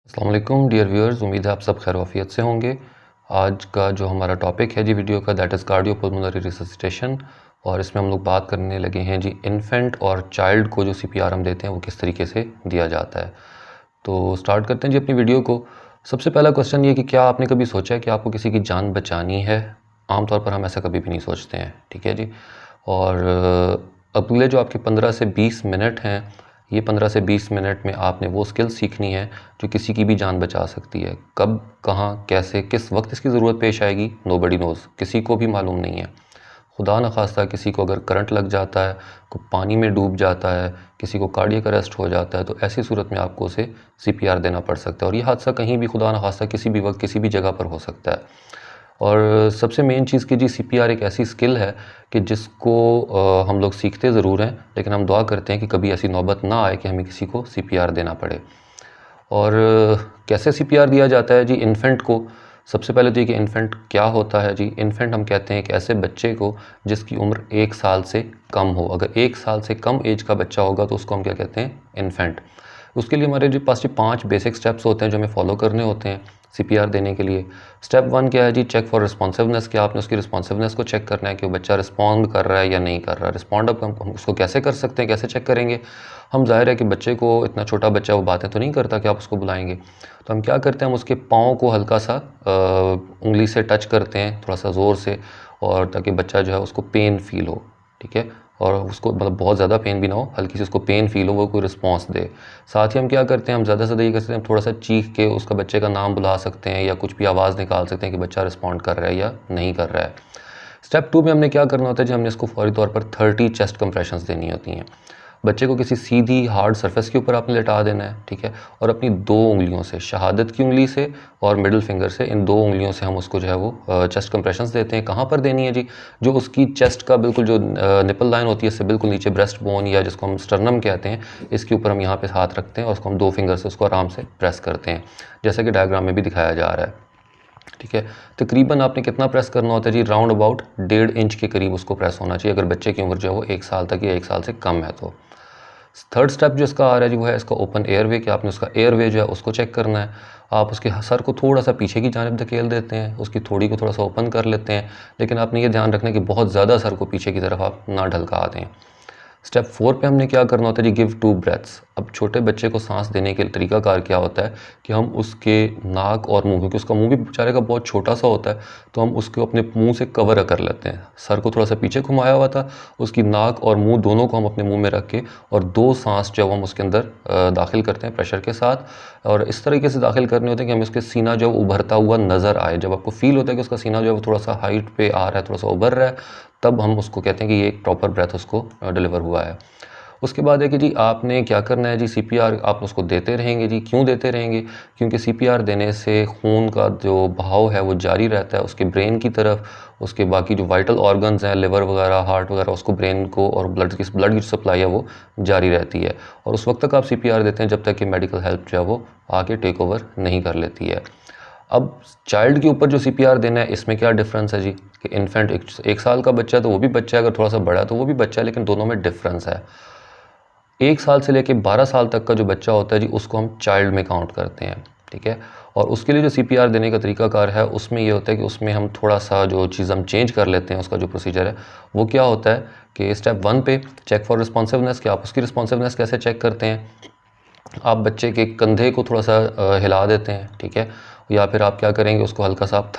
अस्सलाम वालेकुम dear viewers, उम्मीद है आप सब खैर वाफियत से होंगे। आज का जो हमारा टॉपिक है जी वीडियो का, दैट इज़ कार्डियोपल्मोनरी रिससिटेशन। और इसमें हम लोग बात करने लगे हैं जी इन्फेंट और चाइल्ड को जो सीपीआर हम देते हैं वो किस तरीके से दिया जाता है। तो स्टार्ट करते हैं जी अपनी वीडियो को। सबसे पहला क्वेश्चन ये कि क्या आपने कभी सोचा है कि आपको किसी की जान बचानी है? आमतौर पर हम ऐसा कभी भी नहीं सोचते हैं, ठीक है जी। और अगले जो आपके 15 से 20 मिनट हैं, ये 15 से 20 मिनट में आपने वो स्किल सीखनी है जो किसी की भी जान बचा सकती है। कब, कहाँ, कैसे, किस वक्त इसकी ज़रूरत पेश आएगी, नोबडी नोज़, किसी को भी मालूम नहीं है। खुदा न खास्ता किसी को अगर करंट लग जाता है, को पानी में डूब जाता है, किसी को कार्डियक अरेस्ट हो जाता है, तो ऐसी सूरत में आपको उसे सीपीआर देना पड़ सकता है। और ये हादसा कहीं भी, खुदा न खास्ता, किसी भी वक्त किसी भी जगह पर हो सकता है। और सबसे मेन चीज़ कि जी सीपीआर एक ऐसी स्किल है कि जिसको हम लोग सीखते ज़रूर हैं, लेकिन हम दुआ करते हैं कि कभी ऐसी नौबत ना आए कि हमें किसी को सीपीआर देना पड़े। और कैसे सीपीआर दिया जाता है जी इन्फेंट को? सबसे पहले तो ये कि इन्फेंट क्या होता है जी। इन्फेंट हम कहते हैं एक ऐसे बच्चे को जिसकी उम्र 1 साल से कम हो। अगर 1 साल से कम एज का बच्चा होगा तो उसको हम क्या कहते हैं? इन्फेंट। उसके लिए हमारे जो पास 5 बेसिक स्टेप्स होते हैं जो हमें फॉलो करने होते हैं सीपीआर देने के लिए। स्टेप 1 क्या है जी? Check for responsiveness. कि आपने उसकी रिस्पॉन्सिवनेस को चेक करना है कि वो बच्चा रिस्पॉन्ड कर रहा है या नहीं कर रहा है। रिस्पॉन्ड अब हम उसको कैसे कर सकते हैं, कैसे चेक करेंगे? हम ज़ाहिर है कि बच्चे को, इतना छोटा बच्चा वो बातें तो नहीं करता कि आप उसको बुलाएंगे, तो हम क्या करते हैं, हम उसके पाँव को हल्का सा उंगली से टच करते हैं, थोड़ा सा ज़ोर से, और ताकि बच्चा जो है उसको पेन फील हो, ठीक है। और उसको मतलब बहुत ज़्यादा पेन भी ना हो, हल्की सी उसको पेन फील हो, वो कोई रिस्पॉन्स दे। साथ ही हम क्या करते हैं, हम ज़्यादा से ज़्यादा ये कर सकते हैं, थोड़ा सा चीख के उसका बच्चे का नाम बुला सकते हैं या कुछ भी आवाज़ निकाल सकते हैं कि बच्चा रिस्पॉन्ड कर रहा है या नहीं कर रहा है। स्टेप 2 में हमने क्या करना होता है जी? हमने इसको फौरी तौर पर 30 चेस्ट कंप्रेशंस देनी होती हैं। बच्चे को किसी सीधी हार्ड सरफेस के ऊपर आपने लेटा देना है, ठीक है। और अपनी 2 उंगलियों से, शहादत की उंगली से और मिडिल फिंगर से, इन 2 उंगलियों से हम उसको जो है वो चेस्ट कंप्रेशंस देते हैं। कहाँ पर देनी है जी? जो उसकी चेस्ट का बिल्कुल जो निपल लाइन होती है, इससे बिल्कुल नीचे ब्रेस्ट बोन या जिसको हम स्टर्नम कहते हैं, इसके ऊपर हम यहाँ पे हाथ रखते हैं और उसको हम 2 फिंगर से उसको आराम से प्रेस करते हैं, जैसा कि डायग्राम में भी दिखाया जा रहा है, ठीक है। तकरीबन आपने कितना प्रेस करना होता है जी? राउंड अबाउट 1.5 इंच के करीब उसको प्रेस होना चाहिए, अगर बच्चे की उम्र जो है वो 1 साल तक या 1 साल से कम है तो। थर्ड स्टेप जो इसका आ रहा है जी, वो है इसका ओपन एयरवे, कि आपने उसका एयरवे जो है उसको चेक करना है। आप उसके सर को थोड़ा सा पीछे की जानिब धकेल देते हैं, उसकी थोड़ी को थोड़ा सा ओपन कर लेते हैं, लेकिन आपने ये ध्यान रखना है कि बहुत ज़्यादा सर को पीछे की तरफ आप ना ढलका दें। स्टेप 4 पे हमने क्या करना होता है जी? Give 2 breaths. अब छोटे बच्चे को सांस देने के तरीकाकार क्या होता है कि हम उसके नाक और मुंह, क्योंकि उसका मुंह भी बेचारे का बहुत छोटा सा होता है, तो हम उसको अपने मुंह से कवर कर लेते हैं। सर को थोड़ा सा पीछे घुमाया हुआ था, उसकी नाक और मुंह दोनों को हम अपने मुंह में रख के और 2 सांस जो हम उसके अंदर दाखिल करते हैं प्रेशर के साथ। और इस तरीके से दाखिल करने होते हैं कि हमें उसके सीना जो उभरता हुआ नज़र आए। जब आपको फील होता है कि उसका सीना जो है वो थोड़ा सा हाइट पे आ रहा है, थोड़ा सा उभर रहा है, तब हम उसको कहते हैं कि ये एक प्रॉपर ब्रेथ उसको डिलीवर हुआ है। उसके बाद है कि जी आपने क्या करना है जी? सीपीआर आप उसको देते रहेंगे जी। क्यों देते रहेंगे? क्योंकि सीपीआर देने से खून का जो बहाव है वो जारी रहता है उसके ब्रेन की तरफ। उसके बाकी जो वाइटल ऑर्गन्स हैं, लिवर वगैरह, हार्ट वगैरह, उसको ब्रेन को और ब्लड की सप्लाई है वो जारी रहती है। और उस वक्त तक आप सीपीआर देते हैं जब तक कि मेडिकल हेल्प जो है वो आके टेक ओवर नहीं कर लेती है। अब चाइल्ड के ऊपर जो सीपीआर देना है, इसमें क्या डिफरेंस है जी? कि इन्फेंट 1 साल का बच्चा है तो वो भी बच्चा है, अगर थोड़ा सा बड़ा है तो वो भी बच्चा है, लेकिन दोनों में डिफरेंस है। 1 साल से लेकर 12 साल तक का जो बच्चा होता है जी, उसको हम चाइल्ड में काउंट करते हैं, ठीक है। और उसके लिए जो सीपीआर देने का तरीकाकार है, उसमें ये होता है कि उसमें हम थोड़ा सा जो चीज़ हम चेंज कर लेते हैं, उसका जो प्रोसीजर है वो क्या होता है कि स्टेप 1 पे चेक फॉर रिस्पॉन्सिवनेस, कि आप उसकी रिस्पॉन्सिवनेस कैसे चेक करते हैं? आप बच्चे के कंधे को थोड़ा सा हिला देते हैं, ठीक है। या फिर आप क्या करेंगे, उसको हल्का सा आप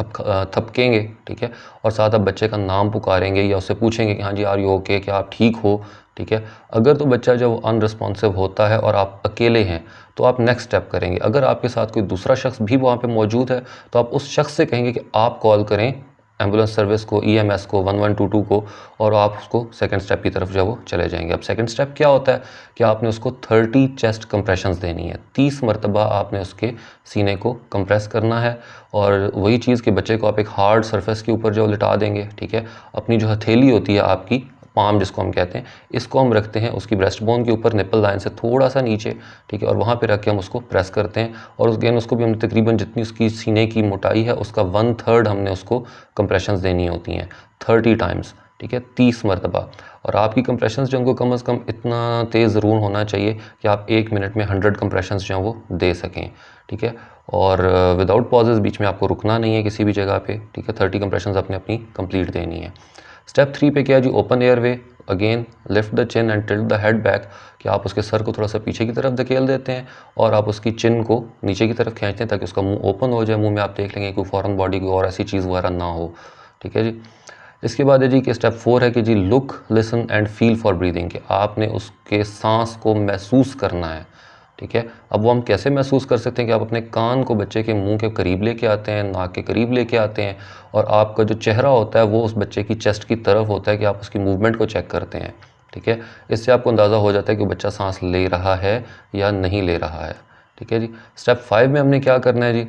थपकेंगे, ठीक है। और साथ आप बच्चे का नाम पुकारेंगे या उससे पूछेंगे कि हाँ जी आर यू ओके, क्या आप ठीक हो, ठीक है। अगर तो बच्चा जब अनरिस्पॉन्सिव होता है और आप अकेले हैं तो आप नेक्स्ट स्टेप करेंगे। अगर आपके साथ कोई दूसरा शख्स भी वहाँ पे मौजूद है तो आप उस शख्स से कहेंगे कि आप कॉल करें एम्बुलेंस सर्विस को, ईएमएस को, 1122 को, और आप उसको सेकंड स्टेप की तरफ जो है वो चले जाएंगे। अब सेकंड स्टेप क्या होता है कि आपने उसको 30 चेस्ट कंप्रेशंस देनी है। 30 मरतबा आपने उसके सीने को कंप्रेस करना है। और वही चीज़ कि बच्चे को आप एक हार्ड सरफेस के ऊपर जो लिटा देंगे, ठीक है। अपनी जो हथेली होती है आपकी, पाम जिसको हम कहते हैं, इसको हम रखते हैं उसकी ब्रेस्ट बोन के ऊपर, निपल लाइन से थोड़ा सा नीचे, ठीक है। और वहाँ पे रख के हम उसको प्रेस करते हैं। और अगेन उसको भी हमने तकरीबन जितनी उसकी सीने की मोटाई है उसका 1/3 हमने उसको कंप्रेशंस देनी होती हैं 30 टाइम्स, ठीक है, 30 मरतबा। और आपकी कंप्रेशंस जो उनको कम से कम इतना तेज़ ज़रूर होना चाहिए कि आप 1 मिनट में 100 कंप्रेशंस जो हैं वो दे सकें, ठीक है। और विदाउट पॉजेज, बीच में आपको रुकना नहीं है किसी भी जगह पे, ठीक है। 30 कंप्रेशंस आपने अपनी कंप्लीट देनी है। स्टेप 3 पे क्या है जी, open airway. Again lift the chin and tilt the head back, कि आप उसके सर को थोड़ा सा पीछे की तरफ धकेल देते हैं और आप उसकी चिन को नीचे की तरफ खींचते हैं ताकि उसका मुंह ओपन हो जाए। मुंह में आप देख लेंगे कोई फॉरेन बॉडी की और ऐसी चीज़ वगैरह ना हो, ठीक है जी। इसके बाद है जी कि स्टेप 4 है कि जी look, listen and feel for breathing, कि आपने उसके सांस को महसूस करना है, ठीक है। अब वो हम कैसे महसूस कर सकते हैं कि आप अपने कान को बच्चे के मुंह के करीब लेके आते हैं, नाक के करीब लेके आते हैं, और आपका जो चेहरा होता है वो उस बच्चे की चेस्ट की तरफ होता है, कि आप उसकी मूवमेंट को चेक करते हैं, ठीक है। इससे आपको अंदाज़ा हो जाता है कि बच्चा सांस ले रहा है या नहीं ले रहा है, ठीक है जी। स्टेप 5 में हमने क्या करना है जी,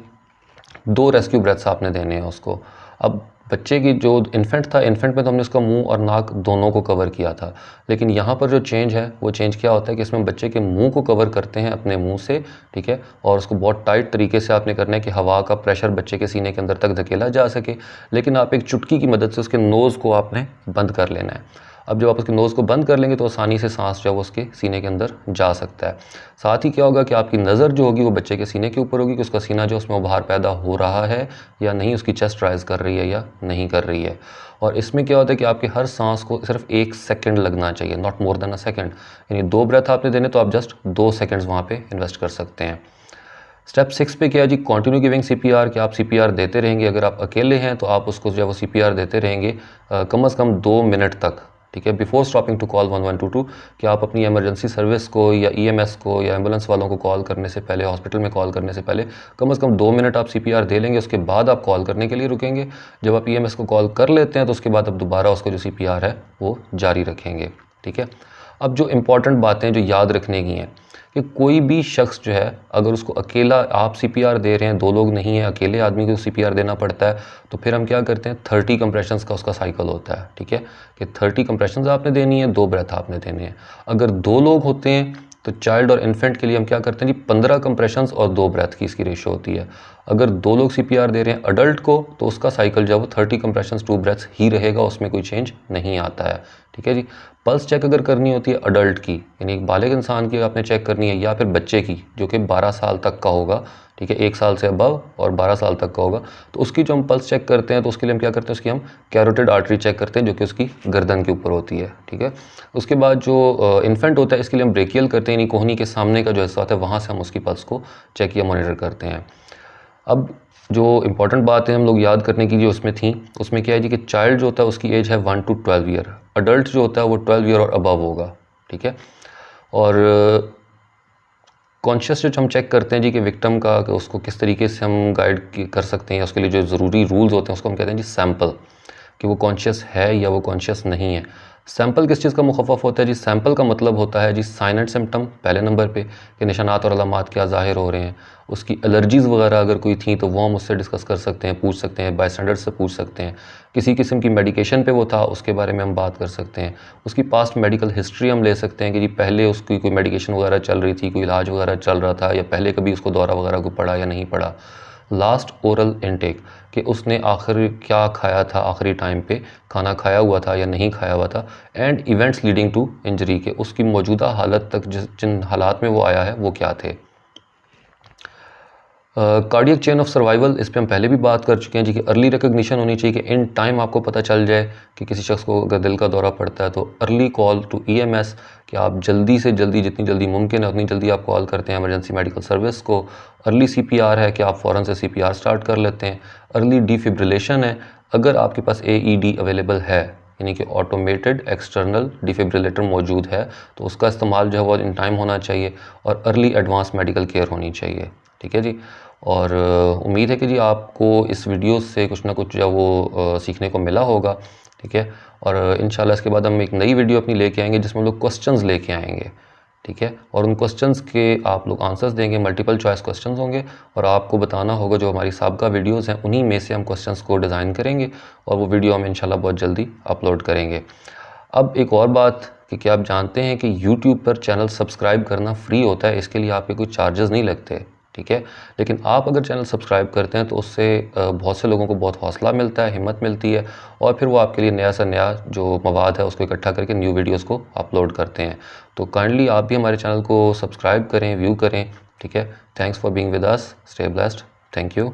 2 रेस्क्यू ब्रेथ्स आपने देने हैं उसको। अब बच्चे की जो इन्फेंट था, इन्फेंट में तो हमने उसका मुंह और नाक दोनों को कवर किया था, लेकिन यहाँ पर जो चेंज है वो चेंज क्या होता है कि इसमें बच्चे के मुंह को कवर करते हैं अपने मुंह से, ठीक है। और उसको बहुत टाइट तरीके से आपने करना है कि हवा का प्रेशर बच्चे के सीने के अंदर तक धकेला जा सके, लेकिन आप एक चुटकी की मदद से उसके नोज़ को आपने बंद कर लेना है। अब जब आप उसके नोज़ को बंद कर लेंगे तो आसानी से सांस जो है वो उसके सीने के अंदर जा सकता है। साथ ही क्या होगा कि आपकी नज़र जो होगी वो बच्चे के सीने के ऊपर होगी कि उसका सीना जो उसमें उभार पैदा हो रहा है या नहीं, उसकी चेस्ट राइज कर रही है या नहीं कर रही है। और इसमें क्या होता है कि आपके हर सांस को सिर्फ 1 सेकेंड लगना चाहिए, not more than a second. यानी 2 ब्रेथ आपने देने तो आप जस्ट 2 सेकेंड्स वहाँ पे इन्वेस्ट कर सकते हैं। स्टेप 6 पे क्या है जी, कंटिन्यू गिविंग CPR, कि आप CPR देते रहेंगे। अगर आप अकेले हैं तो आप उसको जो है वो CPR देते रहेंगे कम से कम 2 मिनट तक, ठीक है, बिफोर स्टॉपिंग टू कॉल 1122, कि आप अपनी इमरजेंसी सर्विस को या EMS को या एम्बुलेंस वालों को कॉल करने से पहले, हॉस्पिटल में कॉल करने से पहले कम से कम 2 मिनट आप CPR दे लेंगे। उसके बाद आप कॉल करने के लिए रुकेंगे। जब आप EMS को कॉल कर लेते हैं तो उसके बाद आप दोबारा उसको जो CPR है वो जारी रखेंगे, ठीक है। अब जो इम्पॉर्टेंट बातें जो याद रखने की हैं कि कोई भी शख्स जो है अगर उसको अकेला आप CPR दे रहे हैं, 2 लोग नहीं हैं, अकेले आदमी को CPR देना पड़ता है, तो फिर हम क्या करते हैं, 30 कंप्रेशंस का उसका साइकिल होता है, ठीक है, कि 30 कंप्रेशंस आपने देनी है, 2 ब्रेथ आपने देने हैं। अगर 2 लोग होते हैं तो चाइल्ड और इन्फेंट के लिए हम क्या करते हैं जी, 15 कंप्रेशंस और 2 ब्रेथ की इसकी रेशो होती है। अगर 2 लोग CPR दे रहे हैं अडल्ट को तो उसका साइकिल जो है वो 30 कंप्रेशंस 2 ब्रेथ्स ही रहेगा, उसमें कोई चेंज नहीं आता है, ठीक है जी। पल्स चेक अगर करनी होती है अडल्ट की, यानी एक बालिग इंसान की आपने चेक करनी है, या फिर बच्चे की जो कि 12 साल तक का होगा, ठीक है, 1 साल से अबव और 12 साल तक का होगा, तो उसकी जो हम पल्स चेक करते हैं तो उसके लिए हम क्या करते हैं, उसकी हम कैरोटिड आर्टरी चेक करते हैं जो कि उसकी गर्दन के ऊपर होती है, ठीक है। उसके बाद जो इन्फेंट होता है इसके लिए हम ब्रेकियल करते हैं, यानी कोहनी के सामने का जो हिस्सा होता है वहाँ से हम उसकी पल्स को चेक या मॉनिटर करते हैं। अब जो इम्पॉर्टेंट बातें हम लोग याद करने की जो उसमें थी, उसमें क्या है जी कि चाइल्ड जो होता है उसकी एज है 1 to 12 ईयर, अडल्ट जो होता है वो 12 ईयर और अबव होगा, ठीक है। और कॉन्शियस जो हम चेक करते हैं जी कि विक्टिम का, कि उसको किस तरीके से हम गाइड कर सकते हैं, उसके लिए जो ज़रूरी रूल्स होते हैं उसको हम कहते हैं जी सैंपल, कि वो कॉन्शियस है या वो कॉन्शियस नहीं है। सैंपल किस चीज़ का मुखफ़फ़ होता है जी, सैंपल का मतलब होता है जी साइन एंड सिम्टम पहले नंबर पे, कि निशानात और अलामात क्या ज़ाहिर हो रहे हैं, उसकी एलर्जीज़ वगैरह अगर कोई थी तो वो हम उससे डिस्कस कर सकते हैं, पूछ सकते हैं, बाय स्टैंडर्ड से पूछ सकते हैं। किसी किस्म की मेडिकेशन पे वो था उसके बारे में हम बात कर सकते हैं। उसकी पास्ट मेडिकल हिस्ट्री हम ले सकते हैं कि जी पहले उसकी कोई मेडिकेशन वगैरह चल रही थी, कोई इलाज वगैरह चल रहा था, या पहले कभी उसको दौरा वगैरह को पड़ा या नहीं पड़ा। लास्ट ओरल इनटेक, कि उसने आखिर क्या खाया था, आखिरी टाइम पे खाना खाया हुआ था या नहीं खाया हुआ था। And events leading to injury, के उसकी मौजूदा हालत तक जिन हालात में वो आया है वो क्या थे। कार्डियक चेन ऑफ सर्वाइवल, इस पे हम पहले भी बात कर चुके हैं जी कि अर्ली रिकग्निशन होनी चाहिए, कि इन टाइम आपको पता चल जाए कि किसी शख्स को अगर दिल का दौरा पड़ता है तो अर्ली कॉल टू EMS, कि आप जल्दी से जल्दी, जितनी जल्दी मुमकिन है उतनी जल्दी आप कॉल करते हैं इमरजेंसी मेडिकल सर्विस को। अर्ली CPR है कि आप फ़ौरन से CPR स्टार्ट कर लेते हैं। अर्ली डिफिब्रिलेशन है, अगर आपके पास AED अवेलेबल है, यानी कि ऑटोमेटेड एक्सटर्नल डिफिब्रिलेटर मौजूद है, तो उसका इस्तेमाल जो है वो इन टाइम होना चाहिए। और अर्ली एडवांस मेडिकल केयर होनी चाहिए, ठीक है जी। और उम्मीद है कि जी आपको इस वीडियो से कुछ ना कुछ जो है वो सीखने को मिला होगा, ठीक है। और इंशाल्लाह इसके बाद हम एक नई वीडियो अपनी लेके आएंगे जिसमें हम लोग क्वेश्चंस लेके आएंगे, ठीक है। और उन क्वेश्चंस के आप लोग आंसर्स देंगे, मल्टीपल चॉइस क्वेश्चंस होंगे, और आपको बताना होगा जो हमारी साबिक़ा वीडियोज़ हैं उन्हीं में से हम क्वेश्चंस को डिज़ाइन करेंगे और वो वीडियो हम इंशाल्लाह बहुत जल्दी अपलोड करेंगे। अब एक और बात कि क्या आप जानते हैं कि YouTube पर चैनल सब्सक्राइब करना फ्री होता है, इसके लिए आपके कोई चार्जेस नहीं लगते, ठीक है। लेकिन आप अगर चैनल सब्सक्राइब करते हैं तो उससे बहुत से लोगों को बहुत हौसला मिलता है, हिम्मत मिलती है, और फिर वो आपके लिए नया सा नया जो मवाद है उसको इकट्ठा करके न्यू वीडियोस को अपलोड करते हैं। तो काइंडली आप भी हमारे चैनल को सब्सक्राइब करें, व्यू करें, ठीक है। Thanks for being with us, stay blessed, thank you.